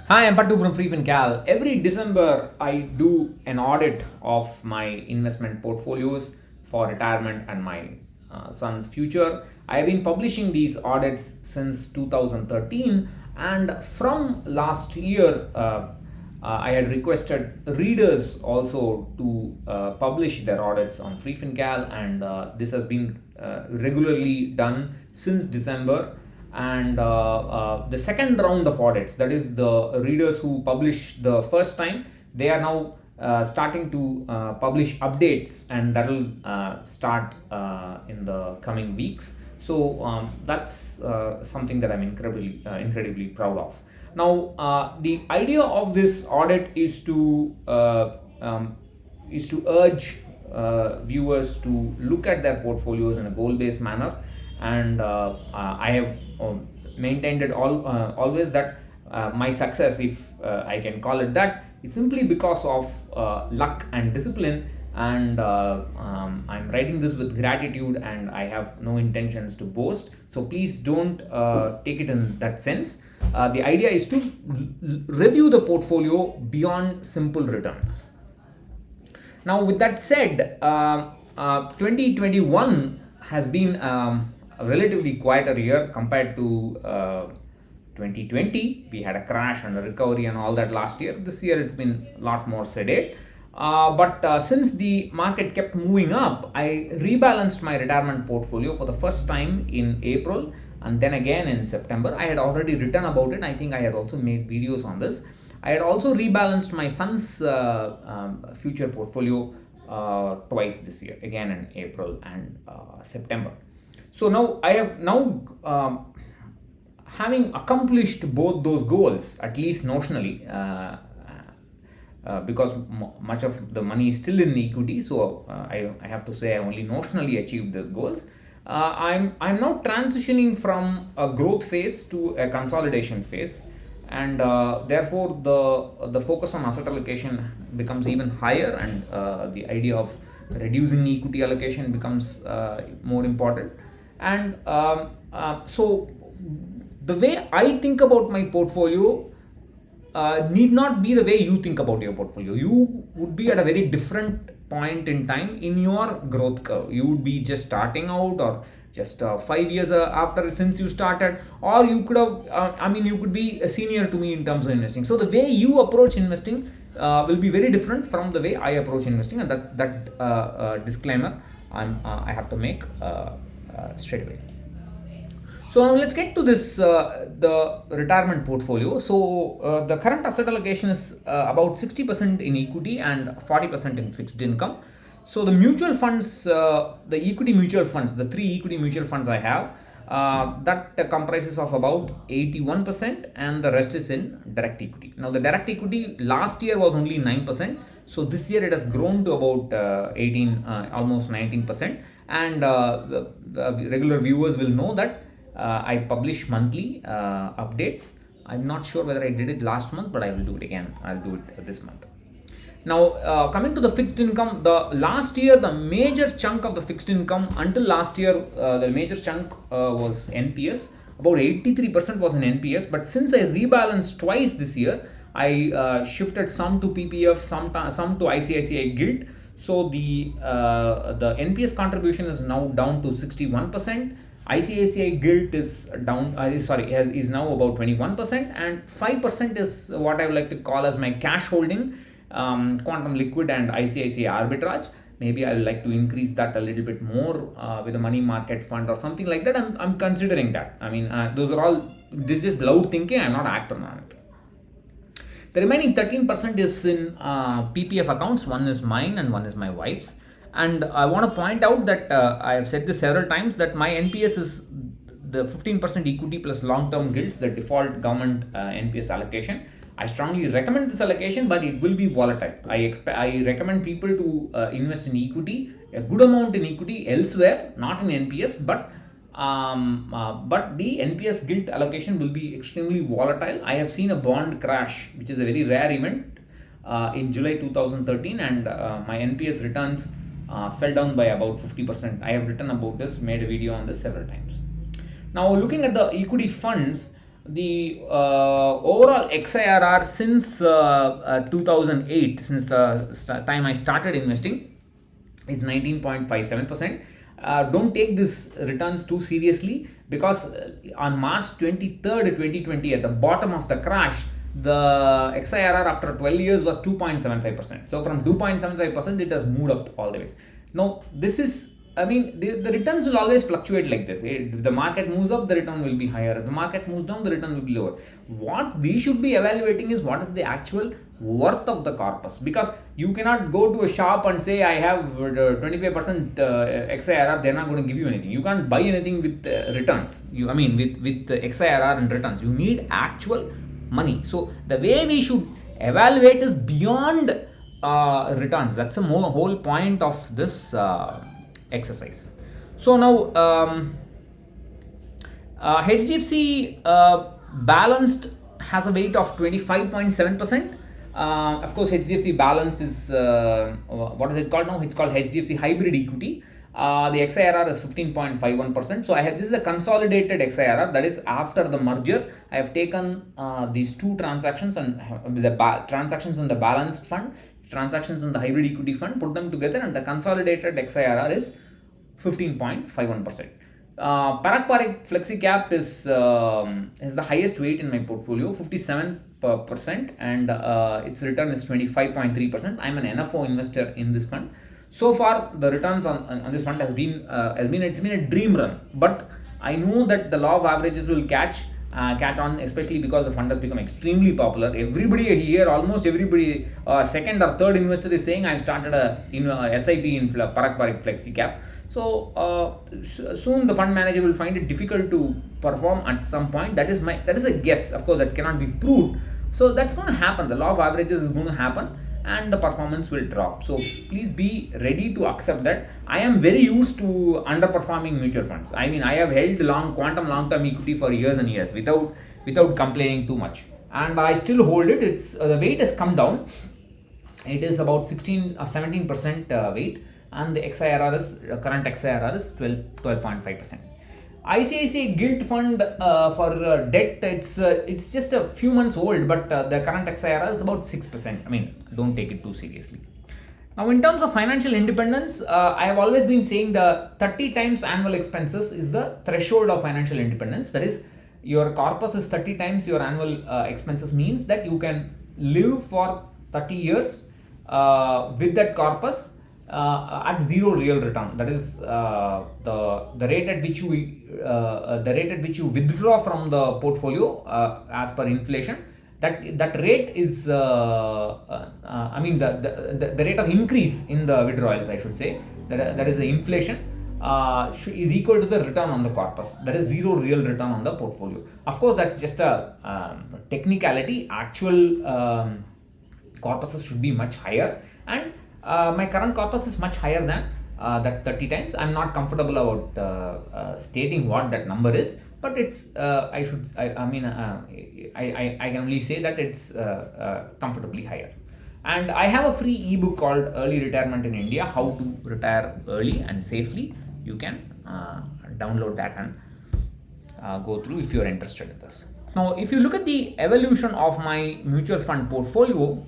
Hi, I'm Pattu from freefincal. Every December, I do an audit of my investment portfolios for retirement and my son's future. I have been publishing these audits since 2013, and from last year, I had requested readers also to publish their audits on freefincal, and this has been regularly done since December. And the second round of audits, that is the readers who publish the first time, they are now starting to publish updates, and that will start in the coming weeks. So that's something that I'm incredibly proud of. Now the idea of this audit is to urge viewers to look at their portfolios in a goal-based manner, and I have maintained it always that my success, if I can call it that, is simply because of luck and discipline. And I'm writing this with gratitude, and I have no intentions to boast. So please don't take it in that sense. The idea is to review the portfolio beyond simple returns. Now, with that said, 2021 has been a relatively quieter year compared to 2020. We had a crash and a recovery and all that last year. This year it's been a lot more sedate. But since the market kept moving up, I rebalanced my retirement portfolio for the first time in April and then again in September. I had already written about it. I think I had also made videos on this. I had also rebalanced my son's future portfolio twice this year, again in April and September. So now I have having accomplished both those goals, at least notionally, because much of the money is still in equity. So I have to say I only notionally achieved those goals. I'm now transitioning from a growth phase to a consolidation phase, and therefore the focus on asset allocation becomes even higher, and the idea of reducing equity allocation becomes more important. And so the way I think about my portfolio need not be the way you think about your portfolio. You would be at a very different point in time in your growth curve. You would be just starting out, or just 5 years after since you started, or you could have you could be a senior to me in terms of investing. So the way you approach investing will be very different from the way I approach investing, and that disclaimer I have to make straight away. So now let's get to this the retirement portfolio. So the current asset allocation is about 60% in equity and 40% in fixed income. So the mutual funds, the equity mutual funds, the three equity mutual funds I have, that comprises of about 81%, and the rest is in direct equity. Now the direct equity last year was only 9%. So this year it has grown to about 18, almost 19%. And the regular viewers will know that I publish monthly updates. I'm not sure whether I did it last month, but I will do it again. I'll do it this month. Now, coming to the fixed income, the last year, the major chunk of the fixed income until last year, the major chunk was NPS. About 83% was in NPS, but since I rebalanced twice this year, I shifted some to PPF, some to ICICI Gilt. So the NPS contribution is now down to 61%. ICICI Gilt is down, is now about 21%, and 5% is what I would like to call as my cash holding, Quantum Liquid and ICICI Arbitrage. Maybe I would like to increase that a little bit more with a money market fund or something like that. I'm considering that. Those are all, this is just loud thinking, I'm not acting on it. The remaining 13% is in PPF accounts. One is mine and one is my wife's. And I want to point out that I have said this several times, that my NPS is the 15% equity plus long-term gilts, the default government NPS allocation. I strongly recommend this allocation, but it will be volatile. I recommend people to invest in equity, a good amount in equity elsewhere, not in NPS, but the NPS gilt allocation will be extremely volatile. I have seen a bond crash, which is a very rare event, in July 2013, and my NPS returns fell down by about 50%. I have written about this, made a video on this several times. Now, looking at the equity funds, the overall XIRR since 2008, since the time I started investing, is 19.57%. Don't take these returns too seriously, because on March 23rd, 2020, at the bottom of the crash, the XIRR after 12 years was 2.75%. So from 2.75%, it has moved up all the ways. Now, this is, I mean, the returns will always fluctuate like this. If the market moves up, the return will be higher. If the market moves down, the return will be lower. What we should be evaluating is what is the actual worth of the corpus, because you cannot go to a shop and say I have 25% XIRR. They're not going to give you anything. You can't buy anything with returns. With XIRR and returns. You need actual money. So the way we should evaluate is beyond returns. That's the whole point of this exercise. So now HDFC balanced has a weight of 25.7%. Of course, HDFC balanced is what is it called now? It's called HDFC hybrid equity. The XIRR is 15.51%. So this is a consolidated XIRR, that is after the merger. I have taken these two transactions and the transactions in the balanced fund, transactions in the hybrid equity fund, put them together, and the consolidated XIRR is 15.51%. Parak Parik Flexi Cap is the highest weight in my portfolio, 57%, and its return is 25.3%. I'm an NFO investor in this fund. So far, the returns on this fund has been a dream run. But I know that the law of averages will catch on, especially because the fund has become extremely popular. Everybody here, almost everybody, second or third investor is saying I've started a SIP in Parak Parik Flexi Cap. So soon the fund manager will find it difficult to perform at some point. That is a guess. Of course, that cannot be proved. So that's going to happen. The law of averages is going to happen, and the performance will drop. So please be ready to accept that. I am very used to underperforming mutual funds. I have held quantum long-term equity for years and years without complaining too much, and I still hold it. It's the weight has come down. It is about 16 or 17% weight, and the current XIRR is 12.5%. ICICI Gilt Fund for debt, it's just a few months old, but the current XIRR is about 6%. Don't take it too seriously. Now, in terms of financial independence, I have always been saying the 30 times annual expenses is the threshold of financial independence. That is, your corpus is 30 times your annual expenses, means that you can live for 30 years with that corpus at zero real return. That is the rate at which you withdraw from the portfolio as per inflation. That rate is the rate of increase in the withdrawals, I should say, that is the inflation is equal to the return on the corpus. That is zero real return on the portfolio. Of course, that's just a technicality. Actual corpuses should be much higher, and my current corpus is much higher than that 30 times. I'm not comfortable about stating what that number is, but it's I can only say that it's comfortably higher. And I have a free ebook called Early Retirement in India, How to Retire Early and Safely. You can download that and go through if you're interested in this. Now, if you look at the evolution of my mutual fund portfolio,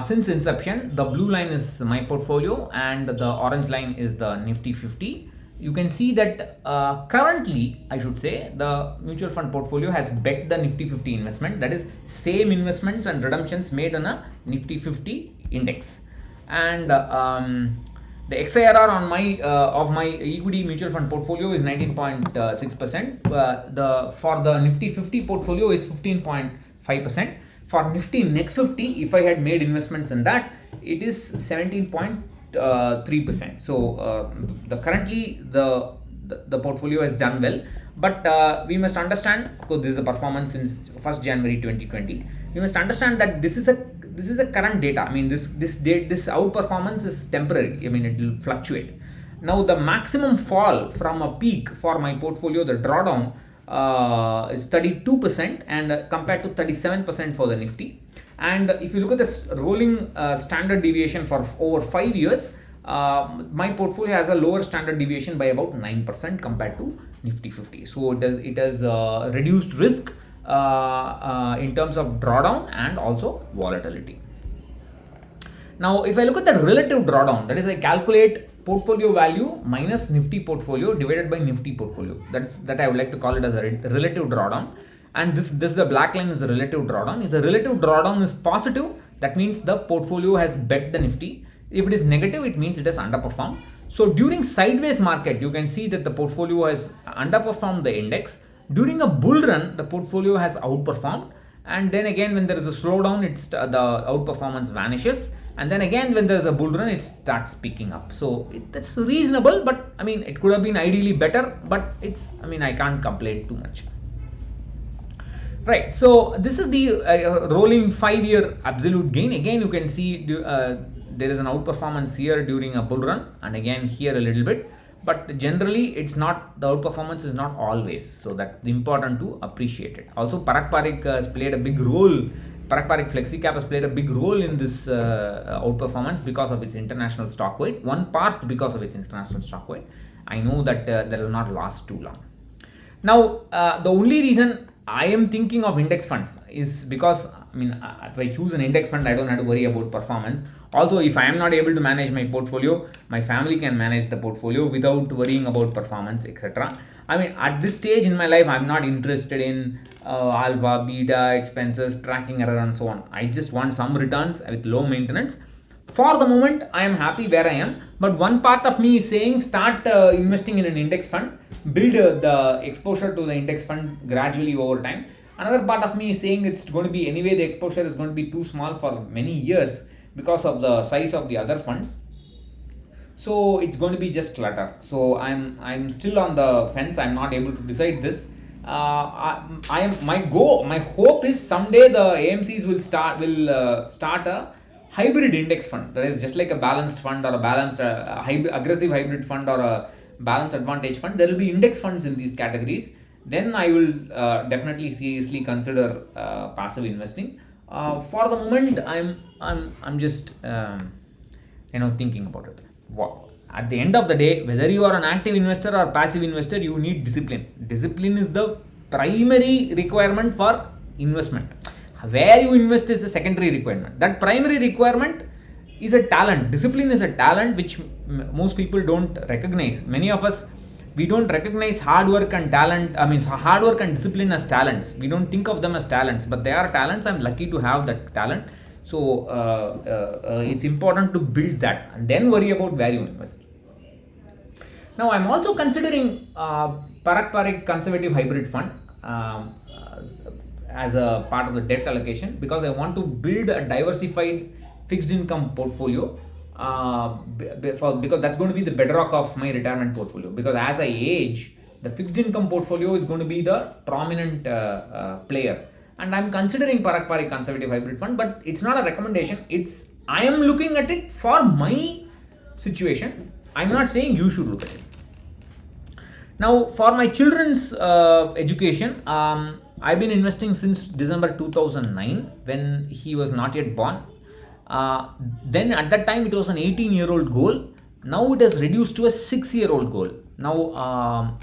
since inception, the blue line is my portfolio and the orange line is the Nifty 50. You can see that currently, I should say, the mutual fund portfolio has bet the Nifty 50 investment. That is, same investments and redemptions made on a Nifty 50 index. And the XIRR on of my equity mutual fund portfolio is 19.6%. For the Nifty 50 portfolio is 15.5%. For Nifty Next 50, if I had made investments in that, it is 17.3%. So currently the portfolio has done well, but we must understand, because this is the performance since 1st January 2020. We must understand that this is a current data. This outperformance is temporary. It will fluctuate. Now, the maximum fall from a peak for my portfolio, the drawdown, is 32% and compared to 37% for the Nifty. And if you look at this rolling standard deviation for over 5 years, my portfolio has a lower standard deviation by about 9% compared to Nifty 50. So it has reduced risk in terms of drawdown and also volatility. Now, if I look at the relative drawdown, that is, I calculate portfolio value minus Nifty portfolio divided by Nifty portfolio. That I would like to call it as a relative drawdown. And this the black line is the relative drawdown. If the relative drawdown is positive, that means the portfolio has bet the Nifty. If it is negative, it means it has underperformed. So during sideways market, you can see that the portfolio has underperformed the index. During a bull run, the portfolio has outperformed. And then again, when there is a slowdown, the outperformance vanishes. And then again, when there's a bull run, it starts picking up. So that's reasonable, but I mean, it could have been ideally better, but I can't complain too much. Right, so this is the rolling 5-year absolute gain. Again, you can see there is an outperformance here during a bull run, and again here a little bit. But generally, the outperformance is not always. So that's important to appreciate it. Also, Parak Parik has played a big role. Parak Parik FlexiCap has played a big role in this outperformance because of its international stock weight. One part because of its international stock weight. I know that that will not last too long. Now, the only reason I am thinking of index funds is because, if I choose an index fund, I don't have to worry about performance. Also, if I am not able to manage my portfolio, my family can manage the portfolio without worrying about performance, etc. At this stage in my life, I'm not interested in alpha, beta, expenses, tracking error, and so on. I just want some returns with low maintenance. For the moment, I am happy where I am. But one part of me is saying start investing in an index fund, build the exposure to the index fund gradually over time. Another part of me is saying it's going to be anyway, the exposure is going to be too small for many years because of the size of the other funds. So it's going to be just clutter. So I'm still on the fence. I'm not able to decide this. My hope is someday the AMCs will start a hybrid index fund. That is just like a balanced fund or a balanced aggressive hybrid fund or a balanced advantage fund. There will be index funds in these categories. Then I will definitely seriously consider passive investing. For the moment, I'm just thinking about it. At the end of the day, whether you are an active investor or passive investor, you need discipline. Discipline is the primary requirement for investment. Where you invest is a secondary requirement. That primary requirement is a talent. Discipline is a talent which most people don't recognize. Many of us, we don't recognize hard work and talent. Hard work and discipline as talents. We don't think of them as talents, but they are talents. I'm lucky to have that talent. So it's important to build that and then worry about where you invest. Now, I'm also considering Parak Parik Conservative Hybrid Fund as a part of the debt allocation because I want to build a diversified fixed income portfolio because that's going to be the bedrock of my retirement portfolio. Because as I age, the fixed income portfolio is going to be the prominent player. And I'm considering Parak Parik Conservative Hybrid Fund, but it's not a recommendation. I am looking at it for my situation. I'm not saying you should look at it. Now, for my children's education, I've been investing since December 2009 when he was not yet born. Then at that time, it was an 18-year-old goal. Now it has reduced to a 6-year-old goal. Now,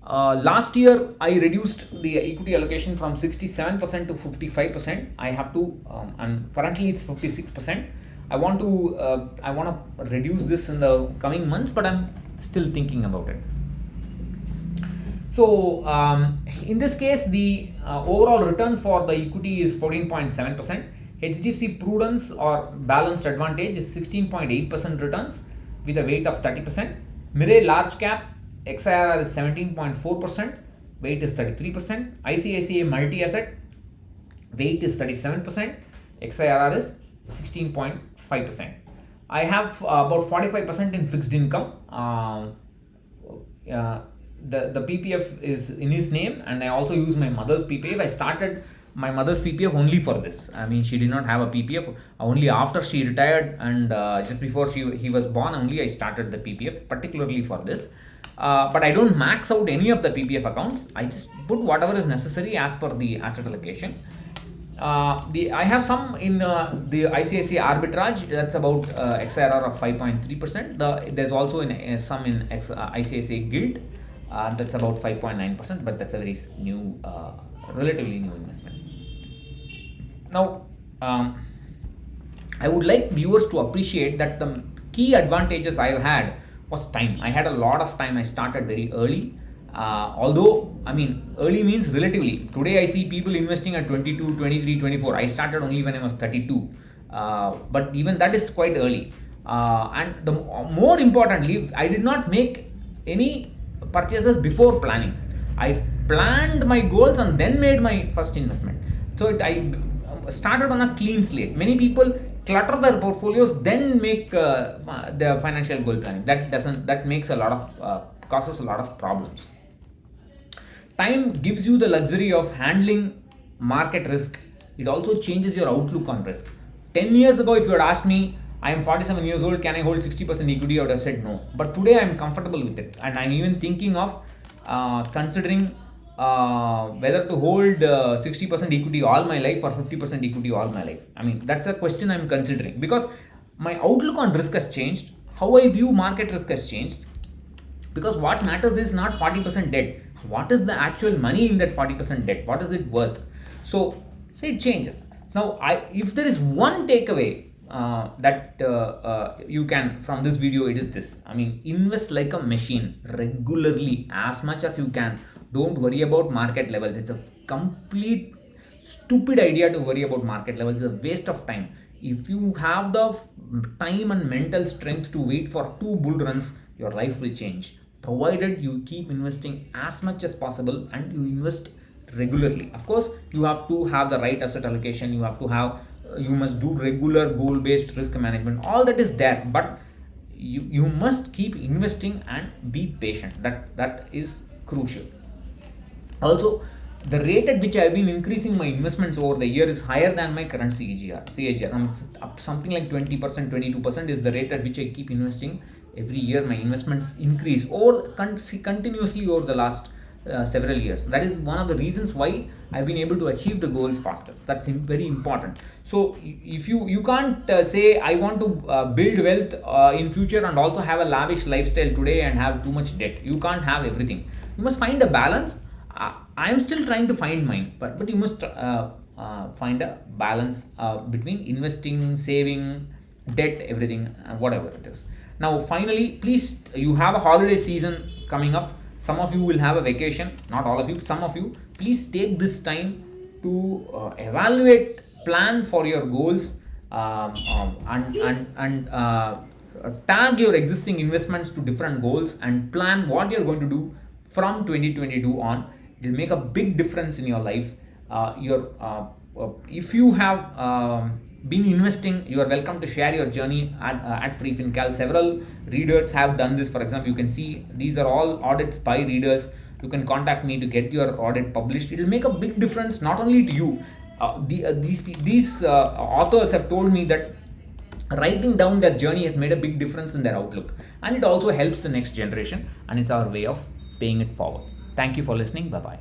last year, I reduced the equity allocation from 67% to 55%. I have to, and currently it's 56%. I want to reduce this in the coming months, but I'm still thinking about it. So, in this case, the overall return for the equity is 14.7%. HDFC Prudence or Balanced Advantage is 16.8% returns with a weight of 30%. Mirae Large Cap XIRR is 17.4%, weight is 33%. ICICI Multi-Asset, weight is 37%, XIRR is 16.5%. I have about 45% in fixed income. The PPF is in his name, and I also use my mother's PPF. I started my mother's PPF only for this. She did not have a PPF. Only after she retired and just before he was born, only I started the PPF, particularly for this. But I don't max out any of the PPF accounts. I just put whatever is necessary as per the asset allocation. I have some in the ICICI arbitrage, that's about XIRR of 5.3%. There's also some in ICICI Guild, that's about 5.9%, but that's a very new, relatively new investment. Now, I would like viewers to appreciate that the key advantages I've had was time. I had a lot of time. I started very early. Although, I mean, early means relatively. Today I see people investing at 22, 23, 24. I started only when I was 32. But even that is quite early. And more importantly, I did not make any purchases before planning. I planned my goals and then made my first investment. So I started on a clean slate. Many people clutter their portfolios, then make their financial goal planning. That makes a lot of causes a lot of problems. Time gives you the luxury of handling market risk. It also changes your outlook on risk. 10 years ago, if you had asked me, I am 47 years old, can I hold 60% equity? I would have said no. But today I am comfortable with it. And I'm even thinking of considering whether to hold 60% equity all my life or 50% equity all my life. I mean, that's a question I'm considering because my outlook on risk has changed. How I view market risk has changed. Because what matters is not 40% debt. What is the actual money in that 40% debt? What is it worth? So, say it changes. Now, if there is one takeaway that you can from this video, it is this. I mean, invest like a machine regularly as much as you can. Don't worry about market levels. It's a complete stupid idea to worry about market levels. It's a waste of time. If you have the time and mental strength to wait for 2 bull runs, your life will change. Provided you keep investing as much as possible and you invest regularly. Of course, you have to have the right asset allocation. You must do regular goal-based risk management. All that is there, but you must keep investing and be patient. That is crucial. Also, the rate at which I have been increasing my investments over the year is higher than my current CAGR. I mean, something like 20%, 22% is the rate at which I keep investing. Every year my investments increase or continuously over the last several years. That is one of the reasons why I've been able to achieve the goals faster. That's very important. So if you can't say I want to build wealth in future and also have a lavish lifestyle today and have too much debt. You can't have everything. You must find a balance. I am still trying to find mine, but you must find a balance between investing, saving, debt, everything, whatever it is. Now, finally, please, you have a holiday season coming up. Some of you will have a vacation, not all of you, some of you. Please take this time to evaluate, plan for your goals, and tag your existing investments to different goals and plan what you're going to do from 2022 on. It will make a big difference in your life. If you have been investing, you are welcome to share your journey at freefincal. Several readers have done this. For example, you can see these are all audits by readers. You can contact me to get your audit published. It will make a big difference not only to you. These authors have told me that writing down their journey has made a big difference in their outlook, and it also helps the next generation, and it's our way of paying it forward. Thank you for listening. Bye bye.